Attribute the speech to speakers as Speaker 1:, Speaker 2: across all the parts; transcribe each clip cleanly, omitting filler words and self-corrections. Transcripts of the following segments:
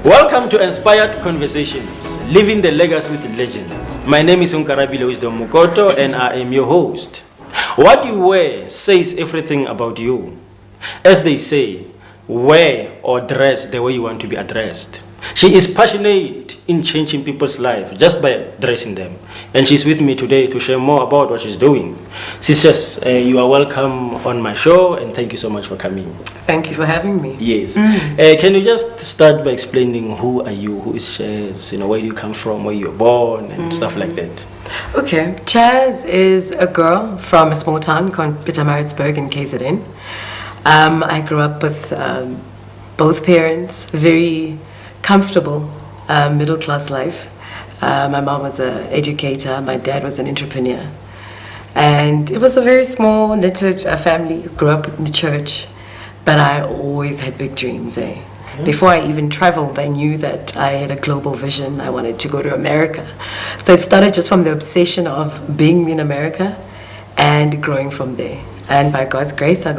Speaker 1: Welcome to Inspired Conversations, Living the Legacy with Legends. My name is Ngaka Wisdom Mukoto and I am your host. What you wear says everything about you. As they say, wear or dress the way you want to be addressed. She is passionate in changing people's lives just by dressing them. And she's with me today to share more about what she's doing. Sisters, you are welcome on my show and thank you so much for coming.
Speaker 2: Thank you for having me.
Speaker 1: Yes. Can you just start by explaining who are you, who is Chaz, where do you come from, where you're born and stuff like that?
Speaker 2: Okay, Chaz is a girl from a small town called Pietermaritzburg in KZN. I grew up with both parents, very comfortable middle class life. My mom was an educator, my dad was an entrepreneur. And it was a very small, knitted family, grew up in the church, but I always had big dreams. Before I even traveled, I knew that I had a global vision. I wanted to go to America. So it started just from the obsession of being in America and growing from there. And by God's grace, I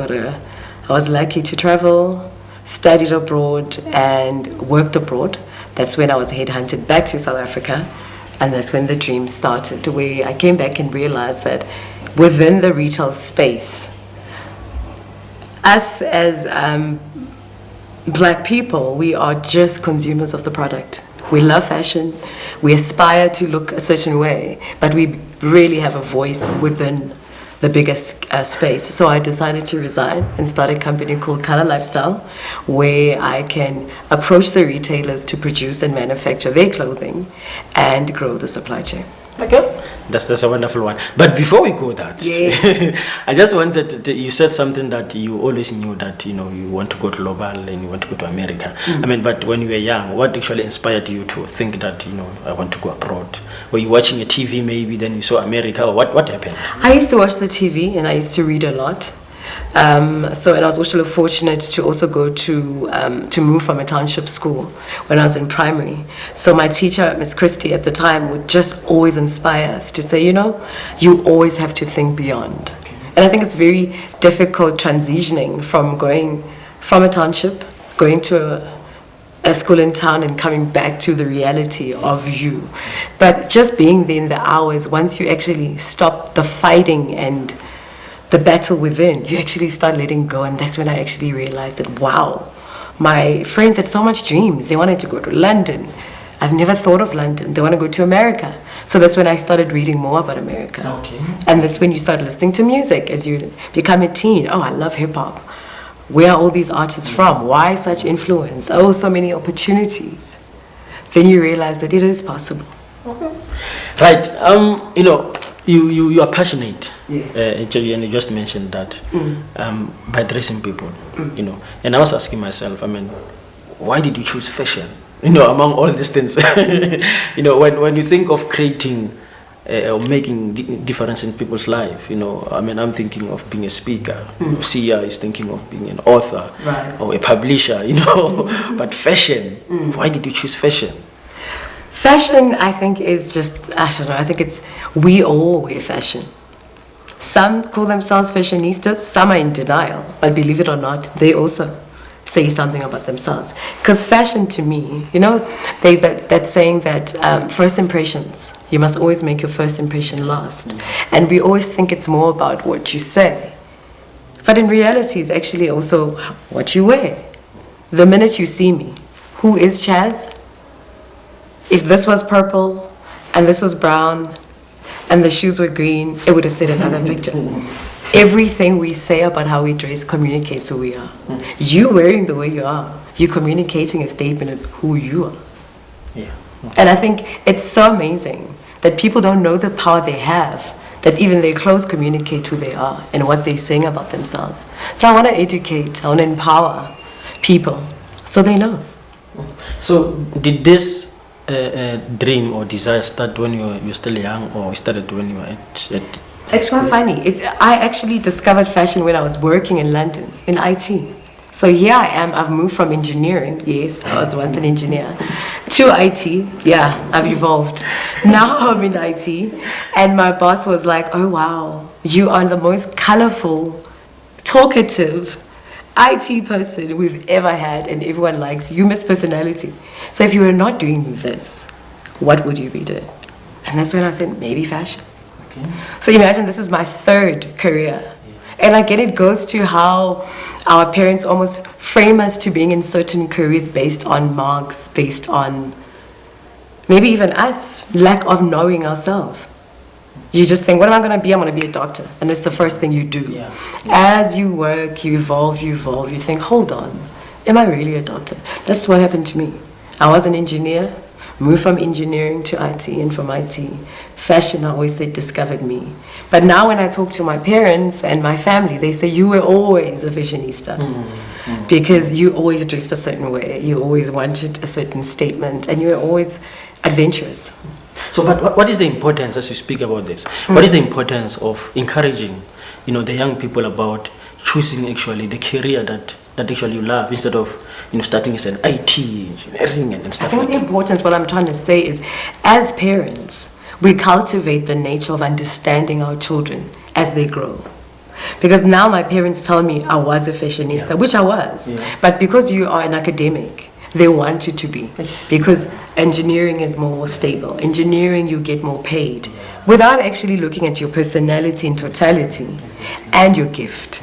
Speaker 2: was lucky to travel, studied abroad and worked abroad. That's when I was headhunted back to South Africa, and that's when the dream started, where I came back and realized that within the retail space, us as black people, we are just consumers of the product. We love fashion, we aspire to look a certain way, but we really have a voice within the biggest space. So I decided to resign and start a company called Color Lifestyle, where I can approach the retailers to produce and manufacture their clothing and grow the supply chain.
Speaker 1: Okay. That's a wonderful one. But before we go that,
Speaker 2: yes.
Speaker 1: I just wanted you said something that you always knew that, you want to go global and you want to go to America. But when you were young, what actually inspired you to think that, I want to go abroad? Were you watching a TV maybe, then you saw America, or what happened?
Speaker 2: I used to watch the TV and I used to read a lot. And I was also fortunate to also go to move from a township school when I was in primary. So my teacher, Miss Christie, at the time would just always inspire us to say, you always have to think beyond. And I think it's very difficult transitioning from going from a township, going to a school in town and coming back to the reality of you. But just being there in the hours, once you actually stop the fighting and the battle within, you actually start letting go. And that's when I actually realized that, wow, my friends had so much dreams. They wanted to go to London. I've never thought of London. They want to go to America. So that's when I started reading more about America.
Speaker 1: Okay.
Speaker 2: And that's when you start listening to music as you become a teen. Oh, I love hip hop. Where are all these artists from? Why such influence? Oh, so many opportunities. Then you realize that it is possible.
Speaker 1: Okay. Right. You are passionate.
Speaker 2: Yes.
Speaker 1: And you just mentioned that by dressing people, and I was asking myself, why did you choose fashion? Among all these things, when you think of creating or making difference in people's life, I'm thinking of being a speaker. Sia is thinking of being an author,
Speaker 2: right,
Speaker 1: or a publisher, But fashion, why did you choose fashion?
Speaker 2: Fashion, I think, is just, I don't know, I think we all wear fashion. Some call themselves fashionistas, some are in denial, but believe it or not, they also say something about themselves. Because fashion to me, there's that saying that first impressions, you must always make your first impression last. And we always think it's more about what you say. But in reality, it's actually also what you wear. The minute you see me, who is Chaz? If this was purple and this was brown and the shoes were green, it would have said another picture. Everything we say about how we dress communicates who we are. You wearing the way you are, you're communicating a statement of who you are.
Speaker 1: Yeah. Okay.
Speaker 2: And I think it's so amazing that people don't know the power they have, that even their clothes communicate who they are and what they're saying about themselves. So I want to educate, I want to empower people so they know.
Speaker 1: So did this dream or desire start when you're still young, or started when you were at
Speaker 2: It's quite funny. I actually discovered fashion when I was working in London in IT. So here I am. I've moved from engineering. Yes, I was once an engineer, to IT. Yeah, I've evolved. Now I'm in IT, and my boss was like, "Oh wow, you are the most colorful, talkative, IT person we've ever had, and everyone likes you, Miss Personality. So if you were not doing this, what would you be doing? And that's when I said, maybe fashion.
Speaker 1: Okay.
Speaker 2: So imagine this is my third career. And again, it goes to how our parents almost frame us to being in certain careers based on marks, based on maybe even us, lack of knowing ourselves. You just think, what am I going to be? I'm going to be a doctor. And it's the first thing you do.
Speaker 1: Yeah.
Speaker 2: As you work, you evolve, you think, hold on, am I really a doctor? That's what happened to me. I was an engineer, moved from engineering to IT, and from IT, fashion, I always said, discovered me. But now when I talk to my parents and my family, they say, you were always a fashionista. Because you always dressed a certain way, you always wanted a certain statement, and you were always adventurous.
Speaker 1: So, but what is the importance, as you speak about this, what is the importance of encouraging, the young people about choosing actually the career that actually you love, instead of, starting as an IT engineering and stuff like that?
Speaker 2: I think the importance, what I'm trying to say is, as parents, we cultivate the nature of understanding our children as they grow. Because now my parents tell me I was a fashionista, which I was. But because you are an academic, they want you to be. Because engineering is more stable. Engineering, you get more paid. Without actually looking at your personality in totality and your gift.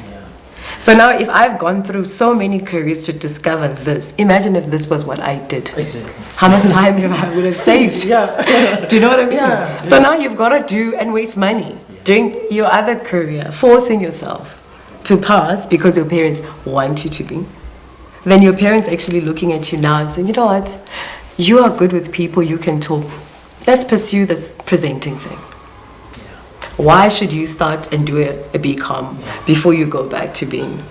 Speaker 2: So now if I've gone through so many careers to discover this, imagine if this was what I did.
Speaker 1: Exactly.
Speaker 2: How much time I would have saved. Do you know what I mean? So now you've got to do and waste money doing your other career, forcing yourself to pass because your parents want you to be. Then your parents actually looking at you now and saying, you know what, you are good with people, you can talk. Let's pursue this presenting thing. Why should you start and do a BCom before you go back to being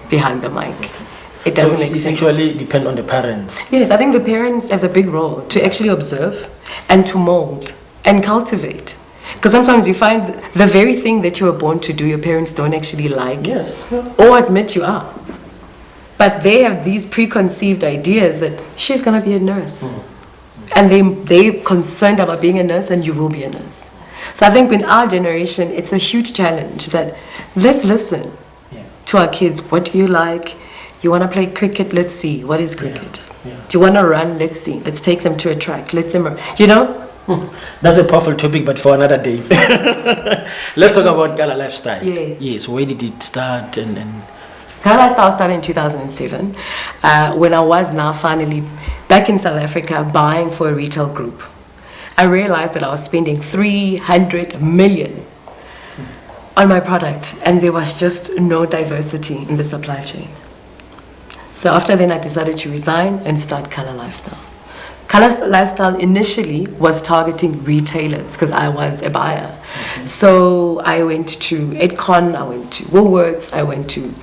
Speaker 2: behind the mic? It doesn't make sense.
Speaker 1: So it's actually depend on the parents.
Speaker 2: Yes, I think the parents have the big role to actually observe and to mold and cultivate. Because sometimes you find the very thing that you were born to do, your parents don't actually like or admit you are. But they have these preconceived ideas that she's going to be a nurse. And they're concerned about being a nurse, and you will be a nurse. So I think in our generation, it's a huge challenge that let's listen to our kids. What do you like? You want to play cricket? Let's see. What is cricket? Do you want to run? Let's see. Let's take them to a track. Let them,
Speaker 1: That's a powerful topic, but for another day. Let's talk about Gala lifestyle. Yes. Where did it start? And
Speaker 2: Gala lifestyle started in 2007 when I was now finally back in South Africa buying for a retail group. I realized that I was spending 300 million on my product, and there was just no diversity in the supply chain. So after then, I decided to resign and start Color Lifestyle. Color Lifestyle initially was targeting retailers because I was a buyer. So I went to Edcon, I went to Woolworths, I went to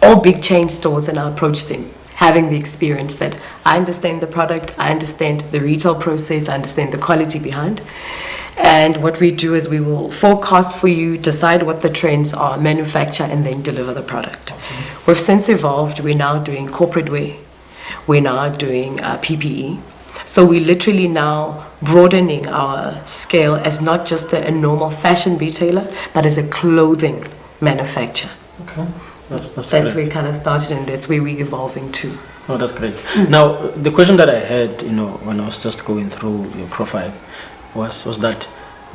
Speaker 2: all big chain stores, and I approached them, having the experience that I understand the product, I understand the retail process, I understand the quality behind. And what we do is we will forecast for you, decide what the trends are, manufacture, and then deliver the product. We've since evolved. We're now doing corporate wear. We're now doing PPE. So we're literally now broadening our scale as not just a normal fashion retailer, but as a clothing manufacturer.
Speaker 1: Okay. That's
Speaker 2: where we kind of started, and that's where we're evolving to.
Speaker 1: Oh, that's great. Now, the question that I had, when I was just going through your profile, was that,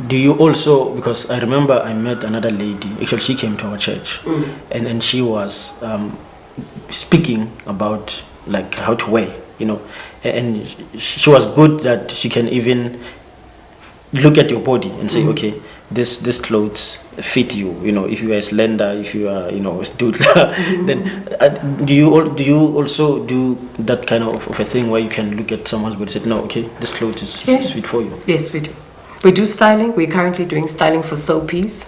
Speaker 1: do you also, because I remember I met another lady, actually she came to our church, and she was speaking about like how to wear, and she was good that she can even look at your body and say, okay, this clothes fit you. If you are slender, if you are, stood, then do you also do that kind of a thing where you can look at someone's body and say, no, okay, this clothes is fit for you?
Speaker 2: Yes, we do. We do styling. We're currently doing styling for soapies.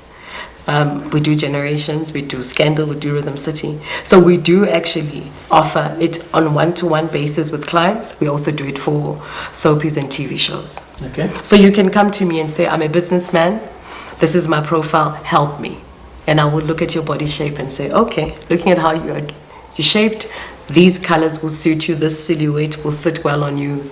Speaker 2: We do Generations, we do Scandal, we do Rhythm City. So we do actually offer it on one-to-one basis with clients. We also do it for soapies and TV shows.
Speaker 1: Okay.
Speaker 2: So you can come to me and say, I'm a businessman, this is my profile, help me. And I will look at your body shape and say, okay, looking at how you're shaped, these colors will suit you, this silhouette will sit well on you.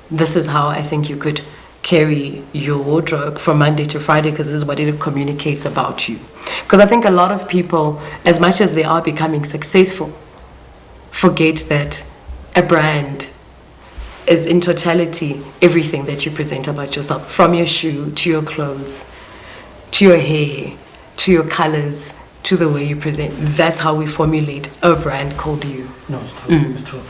Speaker 2: This is how I think you could carry your wardrobe from Monday to Friday, because this is what it communicates about you. Because I think a lot of people, as much as they are becoming successful, forget that a brand is in totality everything that you present about yourself, from your shoe to your clothes, to your hair, to your colors, to the way you present. That's how we formulate a brand called you.
Speaker 1: No, it's true. It's true.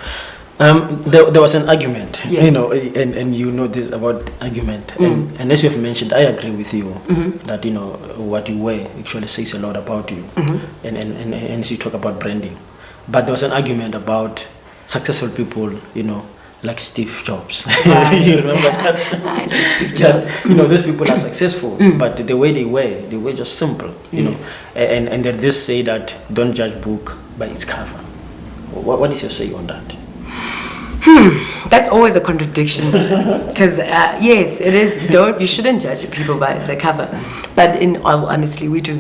Speaker 1: There was an argument,
Speaker 2: Yes.
Speaker 1: you know, and you know this about argument, and as you've mentioned, I agree with you that, you know, what you wear actually says a lot about you, and as you talk about branding. But there was an argument about successful people, you know, like Steve Jobs.
Speaker 2: Right.
Speaker 1: You remember that?
Speaker 2: I know Steve Jobs.
Speaker 1: You know, those people are successful, but the way they wear just simple, you know. And then this say that don't judge book by its cover. What is your say on that?
Speaker 2: That's always a contradiction, because yes, it is. You shouldn't judge people by the cover, but in all honesty, we do.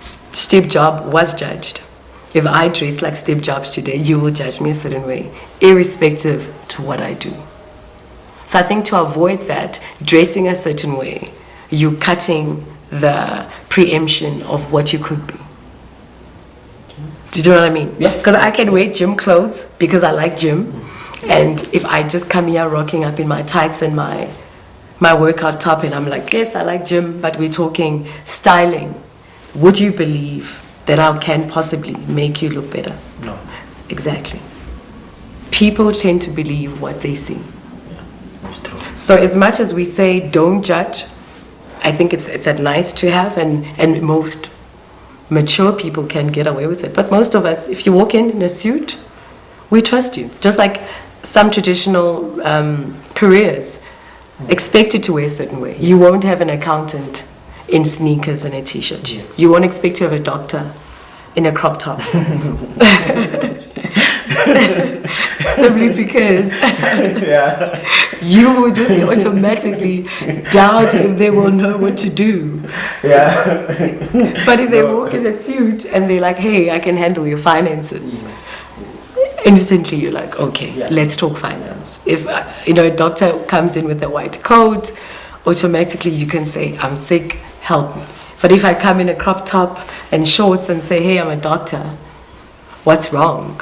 Speaker 2: Steve Jobs was judged. If I dress like Steve Jobs today, you will judge me a certain way, irrespective to what I do. So I think to avoid that, dressing a certain way, you're cutting the preemption of what you could be. Do you know what I mean?
Speaker 1: Yeah.
Speaker 2: Because I can wear gym clothes because I like gym, and if I just come here rocking up in my tights and my workout top, and I'm like, yes, I like gym, but we're talking styling, would you believe that I can possibly make you look better?
Speaker 1: No.
Speaker 2: Exactly. People tend to believe what they see.
Speaker 1: Yeah, that's true.
Speaker 2: So as much as we say don't judge, I think it's a nice to have, and most mature people can get away with it. But most of us, if you walk in a suit, we trust you. Just like some traditional careers expect you to wear a certain way. You won't have an accountant in sneakers and a t-shirt.
Speaker 1: Yes.
Speaker 2: You won't expect to have a doctor in a crop top. Simply because you will just automatically doubt if they will know what to do.
Speaker 1: Yeah.
Speaker 2: But if they walk in a suit and they're like, hey, I can handle your finances,
Speaker 1: Yes.
Speaker 2: instantly you're like, okay,
Speaker 1: Yeah.
Speaker 2: let's talk finance. If a doctor comes in with a white coat, automatically you can say, I'm sick, help me. But if I come in a crop top and shorts and say, hey, I'm a doctor, what's wrong?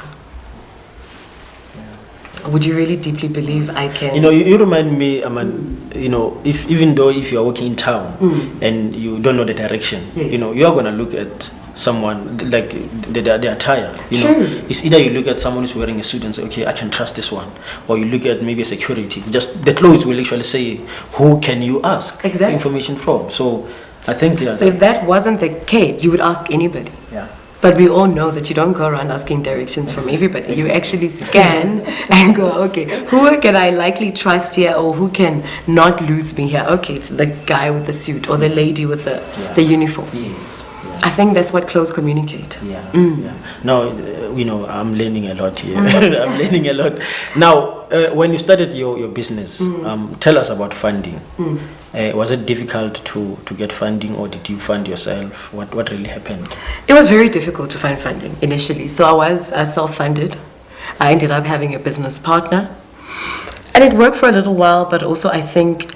Speaker 2: Would you really deeply believe I can?
Speaker 1: You know, you remind me, you know, even though you are walking in town and you don't know the direction,
Speaker 2: Yes.
Speaker 1: you know, you are going to look at someone, like the attire, you know.
Speaker 2: True.
Speaker 1: It's either you look at someone who's wearing a suit and say, okay, I can trust this one. Or you look at maybe a security. Just the clothes will actually say, who can you ask for
Speaker 2: Exactly.
Speaker 1: information from? So I think,
Speaker 2: So if that wasn't the case, you would ask anybody.
Speaker 1: yeah.
Speaker 2: But we all know that you don't go around asking directions from everybody. You actually scan and go, okay, who can I likely trust here, or who can not lose me here? Okay, it's the guy with the suit or the lady with the uniform.
Speaker 1: Yes.
Speaker 2: I think that's what clothes communicate.
Speaker 1: Yeah, yeah. No, you know, I'm learning a lot here. I'm learning a lot. Now, when you started your business, tell us about funding. Was it difficult to get funding, or did you fund yourself? What really happened?
Speaker 2: It was very difficult to find funding initially. So I was self-funded. I ended up having a business partner. And it worked for a little while, but also I think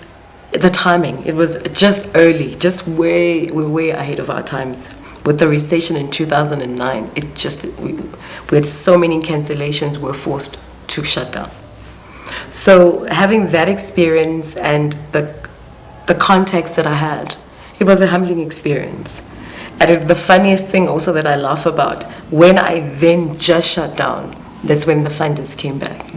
Speaker 2: the timing, it was just early, just we're way ahead of our times. With the recession in 2009, we had so many cancellations, we were forced to shut down. So having that experience and the context that I had, it was a humbling experience. And the funniest thing also that I laugh about, when I then just shut down, that's when the funders came back.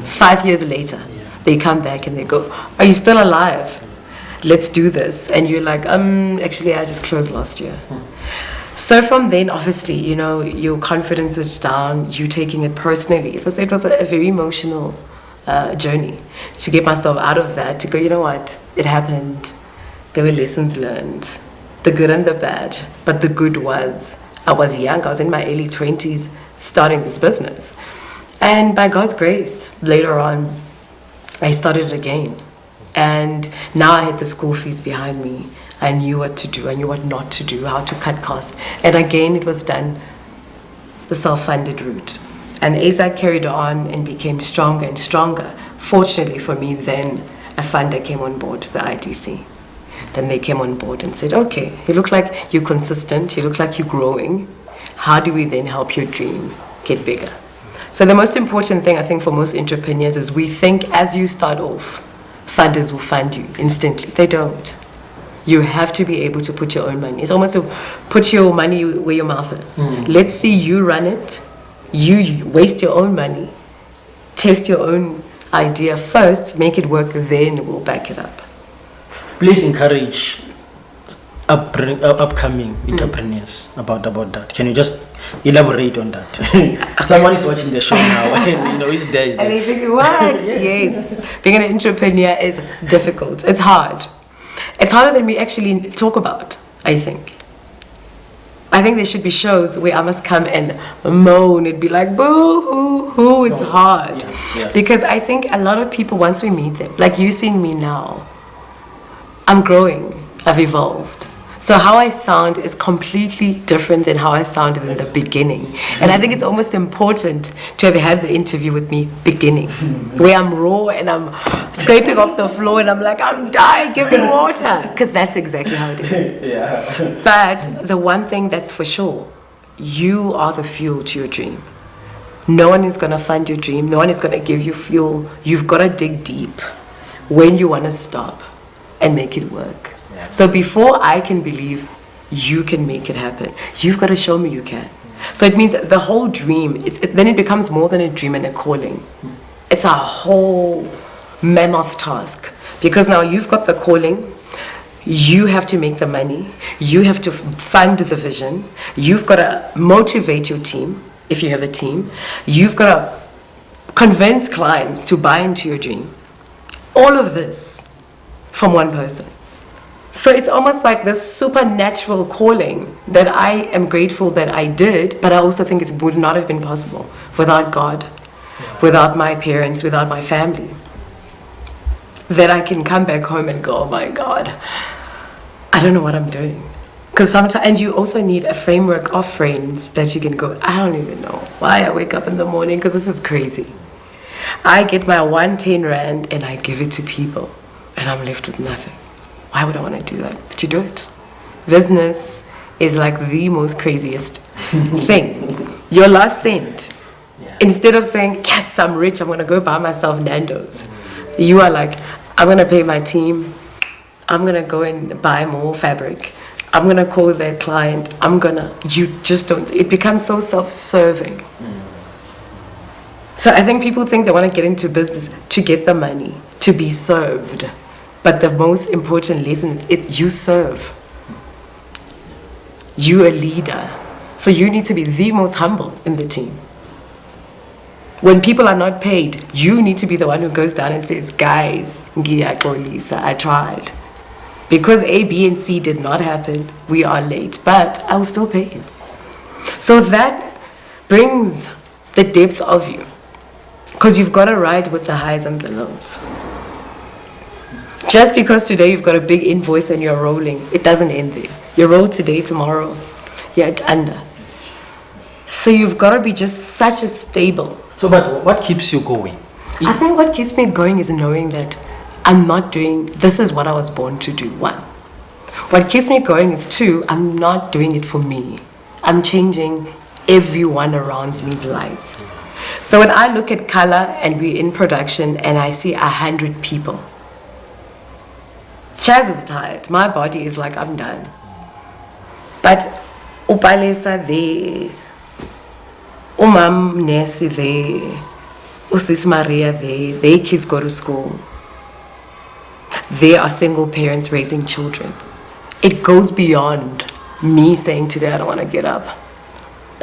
Speaker 2: 5 years later, they come back and they go, are you still alive? Let's do this. And you're like, actually I just closed last year. So from then, obviously, you know, your confidence is down, you taking it personally. It was a very emotional journey to get myself out of that, to go, you know what, it happened. There were lessons learned, the good and the bad. But the good was, I was young, I was in my early 20s starting this business. And by God's grace, later on, I started again. And now I had the school fees behind me. I knew what to do, I knew what not to do, how to cut costs. And again, it was done the self-funded route. And as I carried on and became stronger and stronger, fortunately for me, then a funder came on board, the IDC. Then they came on board and said, okay, you look like you're consistent, you look like you're growing. how do we then help your dream get bigger? So the most important thing I think for most entrepreneurs is we think as you start off, funders will fund you instantly. They don't. You have to be able to put your own money. It's almost to put your money where your mouth is. Let's see you run it. You waste your own money. Test your own idea first. Make it work. Then we'll back it up.
Speaker 1: Please encourage upcoming entrepreneurs about that. Can you just elaborate on that? Someone is watching the show now and it's there.
Speaker 2: And they think, what? Yes. Being an entrepreneur is difficult. It's hard. It's harder than we actually talk about, I think. I think there should be shows where I must come and moan. It'd be like, boo, hoo, hoo. It's hard.
Speaker 1: Yeah.
Speaker 2: Because I think a lot of people, once we meet them, like you seeing me now, I'm growing. I've evolved. So how I sound is completely different than how I sounded in the beginning. And I think it's almost important to have had the interview with me beginning, where I'm raw and I'm scraping off the floor and I'm like, I'm dying, give me water. Because that's exactly how it is.
Speaker 1: Yeah.
Speaker 2: But the one thing that's for sure, you are the fuel to your dream. No one is going to fund your dream. No one is going to give you fuel. You've got to dig deep when you want to stop and make it work. So before I can believe you can make it happen, you've got to show me you can. So it means the whole dream, then it becomes more than a dream and a calling. It's a whole mammoth task. Because now you've got the calling, you have to make the money, you have to fund the vision, you've got to motivate your team, if you have a team, you've got to convince clients to buy into your dream. All of this from one person. So it's almost like this supernatural calling that I am grateful that I did, but I also think it would not have been possible without God, without my parents, without my family. That I can come back home and go, oh my God, I don't know what I'm doing. Because sometimes, and you also need a framework of friends that you can go, I don't even know why I wake up in the morning, because this is crazy. I get my 110 rand and I give it to people, and I'm left with nothing. Why would I want to do that? But you do it. Business is like the most craziest thing. Your last cent, instead of saying, yes, I'm rich, I'm going to go buy myself Nando's. You are like, I'm going to pay my team. I'm going to go and buy more fabric. I'm going to call that client. You just don't. It becomes so self-serving. So I think people think they want to get into business to get the money, to be served. But the most important lesson is you serve. You're a leader. So you need to be the most humble in the team. When people are not paid, you need to be the one who goes down and says, guys, ngiyaxolisa, I tried. Because A, B, and C did not happen, we are late, but I will still pay you. So that brings the depth of you. Because you've got to ride with the highs and the lows. Just because today you've got a big invoice and you're rolling, it doesn't end there. You roll today, tomorrow, you're under. So you've got to be just such a stable.
Speaker 1: So, but what keeps you going?
Speaker 2: I think what keeps me going is knowing that I'm not doing, this is what I was born to do, one. What keeps me going is two, I'm not doing it for me. I'm changing everyone around me's lives. So when I look at color and we're in production and I see 100 people, Chaz is tired. My body is like, I'm done. But Upalesa there, Umam Nesi there, Usis Maria there, their kids go to school. They are single parents raising children. It goes beyond me saying today I don't want to get up.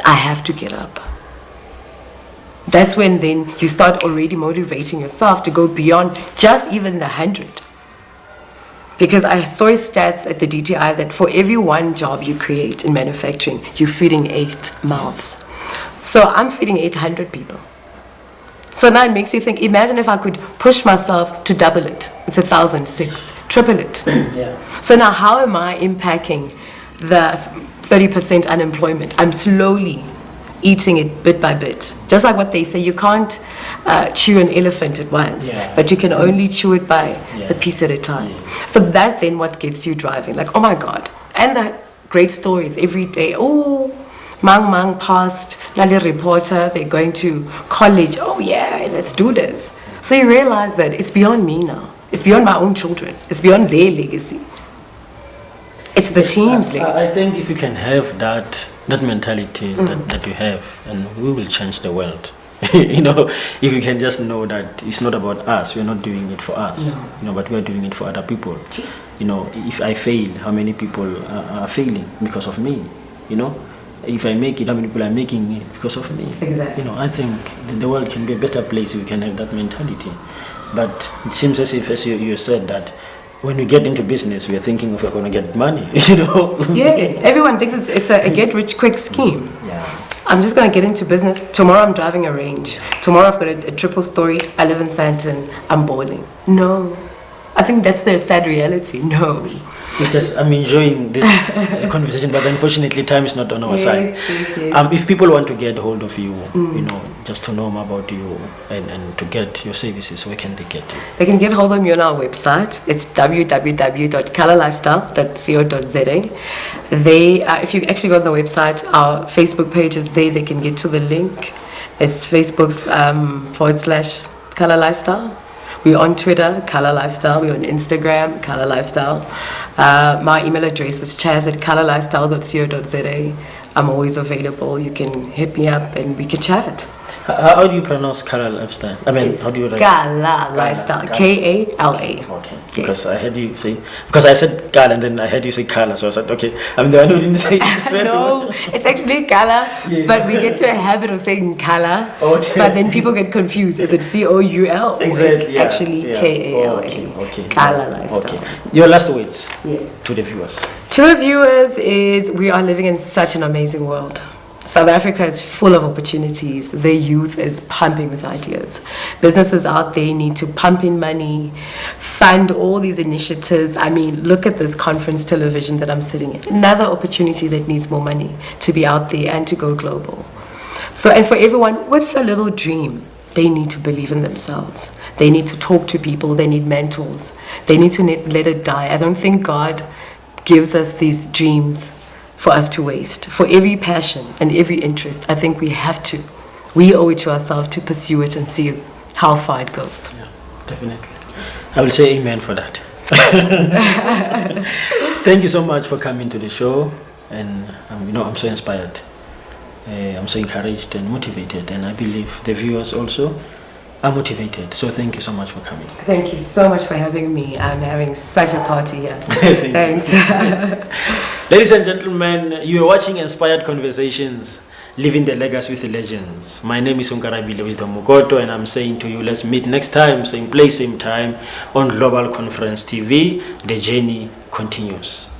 Speaker 2: I have to get up. That's when then you start already motivating yourself to go beyond just even the 100. Because I saw stats at the DTI that for every one job you create in manufacturing, you're feeding 8 mouths. So I'm feeding 800 people. So now it makes you think, imagine if I could push myself to double it. It's 1,006, triple it.
Speaker 1: Yeah.
Speaker 2: So now how am I impacting the 30% unemployment? I'm slowly eating it bit by bit. Just like what they say, you can't chew an elephant at once, but you can only chew it by a piece at a time. So that's then what gets you driving. Like, oh my God. And the great stories every day. Oh, Mang passed, Nali reporter, they're going to college. Oh yeah, let's do this. So you realize that it's beyond me now. It's beyond my own children. It's beyond their legacy. It's the team's legacy.
Speaker 1: I think if you can have that mentality that you have, and we will change the world. If you can just know that it's not about us, we're not doing it for us, but we're doing it for other people. If I fail, how many people are failing because of me? If I make it, how many people are making it because of me?
Speaker 2: Exactly.
Speaker 1: I think the world can be a better place if we can have that mentality. But it seems as if, as you said, that when we get into business, we are thinking if we're going to get money,
Speaker 2: Yes, everyone thinks it's a get-rich-quick scheme.
Speaker 1: Yeah.
Speaker 2: I'm just going to get into business. Tomorrow I'm driving a range. Tomorrow I've got a triple story. I live in Sandton. I'm boarding. No. I think that's their sad reality. No.
Speaker 1: I'm enjoying this conversation, but unfortunately time is not on our side.
Speaker 2: Yes.
Speaker 1: If people want to get hold of you, just to know more about you and to get your services, where can they get you?
Speaker 2: They can get hold of me on our website. It's www.colorlifestyle.co.za. If you actually go on the website, our Facebook page is there. They can get to the link. It's Facebook's /Color Lifestyle. We're on Twitter, Color Lifestyle. We're on Instagram, Color Lifestyle. My email address is chaz@colorlifestyle.co.za. I'm always available. You can hit me up and we can chat.
Speaker 1: How do you pronounce Color Lifestyle? How do you write?
Speaker 2: Kala Lifestyle. Kala.
Speaker 1: Okay. Because I heard you say, because I said Kala and then I heard you say Kala, so I said, okay. I'm the one who didn't say it.
Speaker 2: No, it's actually Kala, but we get to a habit of saying Kala.
Speaker 1: Okay.
Speaker 2: But then people get confused. Is it COUL?
Speaker 1: Exactly.
Speaker 2: It's actually KALA.
Speaker 1: Okay.
Speaker 2: Kala Lifestyle.
Speaker 1: Okay. Your last words to the viewers.
Speaker 2: To the viewers is we are living in such an amazing world. South Africa is full of opportunities. The youth is pumping with ideas. Businesses out there need to pump in money, fund all these initiatives. I mean, look at this conference television that I'm sitting in. Another opportunity that needs more money to be out there and to go global. So, and for everyone with a little dream, they need to believe in themselves. They need to talk to people. They need mentors. They need to let it die. I don't think God gives us these dreams for us to waste. For every passion and every interest, I think we owe it to ourselves to pursue it and see how far it goes.
Speaker 1: Yeah, definitely. I will say amen for that. Thank you so much for coming to the show, and I'm so inspired. I'm so encouraged and motivated, and I believe the viewers also are motivated. So thank you so much for coming.
Speaker 2: Thank you so much for having me. I'm having such a party here. Thanks.
Speaker 1: Ladies and gentlemen, you are watching Inspired Conversations, Living the Legacy with the Legends. My name is Ngaka Wisdom Mukoto, and I'm saying to you, let's meet next time, same place, same time, on Global Conference TV. The journey continues.